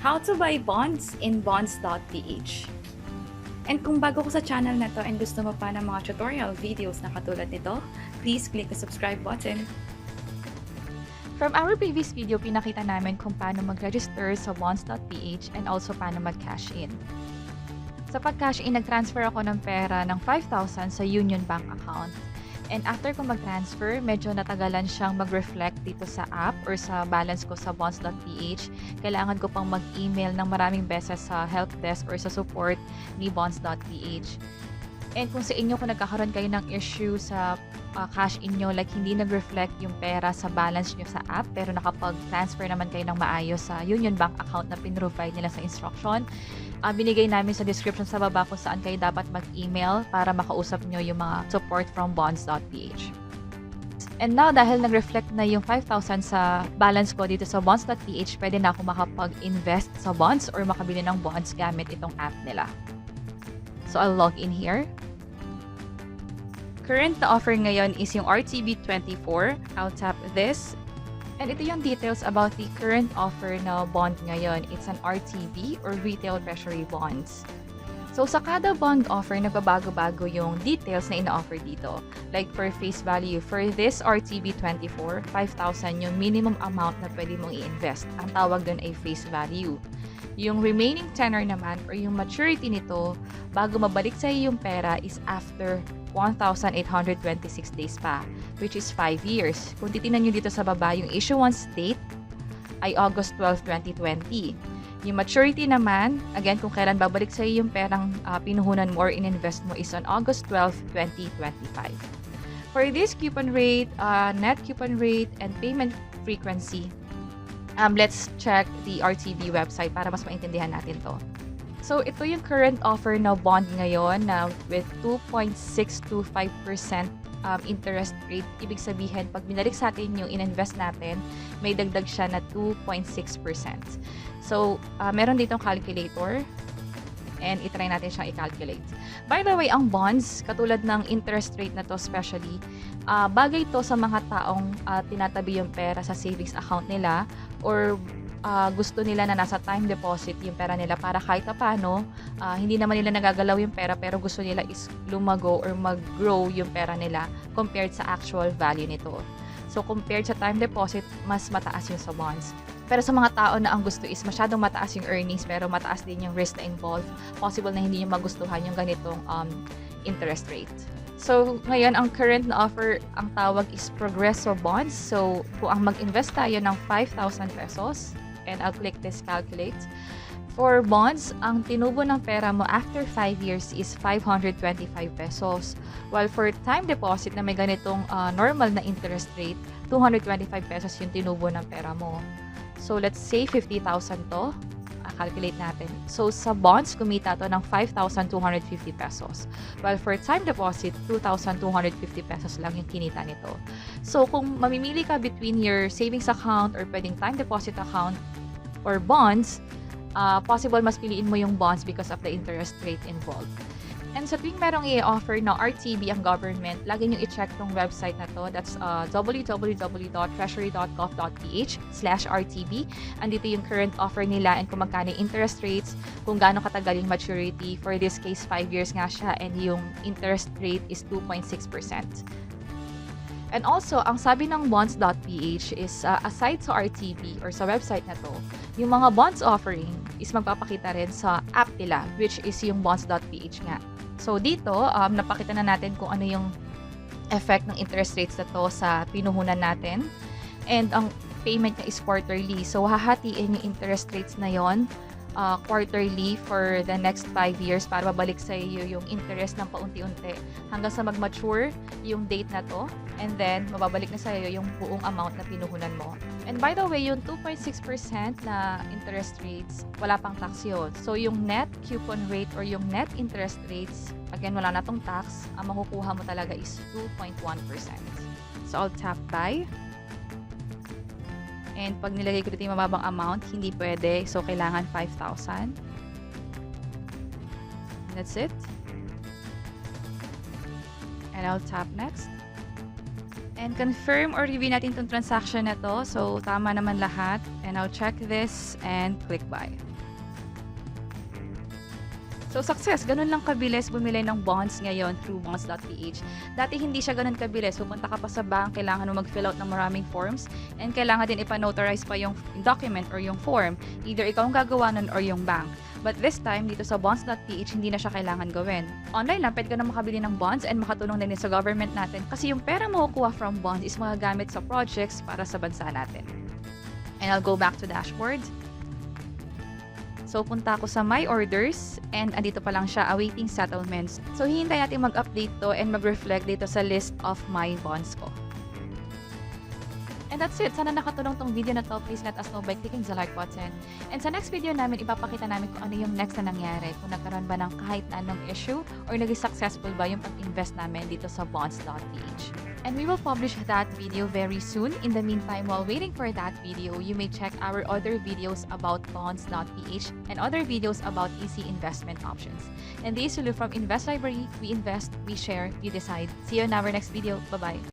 How to buy bonds in Bonds.ph. And kung bago ko sa channel na to and gusto mo pa ng mga tutorial videos na katulad nito, please click the subscribe button. From our previous video, pinakita namin kung paano mag-register sa Bonds.ph and also paano mag-cash in. Sa pag-cash in, nag-transfer ako ng pera ng 5,000 sa Unionbank account. And after ko mag-transfer, medyo natagalan siyang mag-reflect dito sa app or sa balance ko sa Bonds.ph. Kailangan ko pang mag-email ng maraming beses sa help desk or sa support ni Bonds.ph. And kung sa inyo, kung nagkakaroon kayo ng issue sa cash in nyo, like hindi nag-reflect yung pera sa balance nyo sa app, pero nakapag-transfer naman kayo ng maayos sa Unionbank account na pin-provide nila sa instruction, binigay namin sa description sa baba kung saan kayo dapat mag-email para makausap nyo yung mga support from Bonds.ph. And now, dahil nag-reflect na yung 5,000 sa balance ko dito sa Bonds.ph, pwede na ako makapag-invest sa bonds or makabili ng bonds gamit itong app nila. So, I'll log in here. Current na offer ngayon is yung RTB24. I'll tap this. And ito yung details about the current offer na bond ngayon. It's an RTB or Retail Treasury Bonds. So, sa kada bond offer, nagbabago-bago yung details na ina-offer dito. Like for face value, for this RTB24, 5,000 yung minimum amount na pwede mong i-invest. Ang tawag doon ay face value. Yung remaining tenor naman or yung maturity nito bago mabalik sa iyo yung pera is after 1,826 days pa, which is 5 years. Kung titingnan nyo dito sa baba, yung issuance date ay August 12, 2020. Yung maturity naman, again, kung kailan babalik sa iyo yung perang pinuhunan mo or in-invest mo is on August 12, 2025. For this coupon rate, net coupon rate, and payment frequency, let's check the RTB website para mas maintindihan natin to. So, ito yung current offer na bond ngayon na with 2.625% interest rate. Ibig sabihin, pag binalik sa atin yung in-invest natin, may dagdag siya na 2.6%. So, meron ditong calculator and itry natin siyang i-calculate. By the way, ang bonds, katulad ng interest rate na to especially, bagay to sa mga taong tinatabi yung pera sa savings account nila or gusto nila na nasa time deposit yung pera nila para kahit paano, hindi naman nila nagagalaw yung pera pero gusto nila is lumago or mag-grow yung pera nila compared sa actual value nito. So, compared sa time deposit, mas mataas yung sa bonds. Pero sa mga tao na ang gusto is masyadong mataas yung earnings pero mataas din yung risk na involved, possible na hindi nyo magustuhan yung ganitong interest rate. So, ngayon, ang current na offer, ang tawag is Progreso Bonds. So, kung ang mag-invest tayo ng 5,000 pesos, and I'll click this calculate. For bonds, ang tinubo ng pera mo after 5 years is 525 pesos. While for time deposit na may ganitong normal na interest rate, 225 pesos yung tinubo ng pera mo. So, let's say 50,000 to. Calculate natin. So, sa bonds, kumita to ng 5,250 pesos. While for time deposit, 2,250 pesos lang yung kinita nito. So, kung mamimili ka between your savings account or pwedeng time deposit account or bonds, possible mas piliin mo yung bonds because of the interest rate involved. And sa tuwing merong i-offer na RTB ang government, lagi nyo i-check tong website na to. That's www.treasury.gov.ph/RTB. Andito yung current offer nila and kung magkano interest rates, kung gaano katagal yung maturity. For this case, 5 years nga siya and yung interest rate is 2.6%. And also, ang sabi ng Bonds.ph is aside sa RTB or sa website na to, yung mga bonds offering is magpapakita rin sa app nila, which is yung Bonds.ph nga. So, dito, napakita na natin kung ano yung effect ng interest rates na to sa pinuhunan natin. And ang payment niya is quarterly. So, hahatiin yung interest rates na yon quarterly for the next 5 years para babalik sa iyo yung interest ng paunti-unti hanggang sa mag-mature yung date na to and then mababalik na sa iyo yung buong amount na pinuhunan mo. And by the way, yung 2.6% na interest rates, wala pang tax yun. So yung net coupon rate or yung net interest rates, again, wala na tong tax, ang makukuha mo talaga is 2.1%. So I'll tap buy. And pag nilagay ko dito yung mababang amount, hindi pwede. So, kailangan 5,000. That's it. And I'll tap next. And confirm or review natin itong transaction na to. So, tama naman lahat. And I'll check this and click buy. So, success. Ganun lang kabilis bumili ng bonds ngayon through Bonds.ph. Dati hindi siya ganun kabilis. Pupunta ka pa sa bank, kailangan mo mag-fill out ng maraming forms, and kailangan din ipa-notarize pa yung document or yung form. Either ikaw ang gagawa nun or yung bank. But this time, dito sa Bonds.ph, hindi na siya kailangan gawin. Online lang, pwede ka na makabili ng bonds and makatulong din sa government natin kasi yung pera mo kukuha from bonds is magagamit sa projects para sa bansa natin. And I'll go back to dashboard. So, punta ako sa My Orders and andito pa lang siya, awaiting settlements. So, hihintay natin mag-update to and mag-reflect dito sa list of my bonds ko. And that's it. Sana nakatulong tong video na to. Please let us know by clicking the like button. And sa next video namin, ipapakita namin kung ano yung next na nangyari. Kung nagkaroon ba ng kahit anong issue or naging successful ba yung pag-invest namin dito sa Bonds.ph. And we will publish that video very soon. In the meantime, while waiting for that video, you may check our other videos about Bonds.ph and other videos about easy investment options. And these will look from Invest Library. We invest, we share, we decide. See you in our next video. Bye-bye.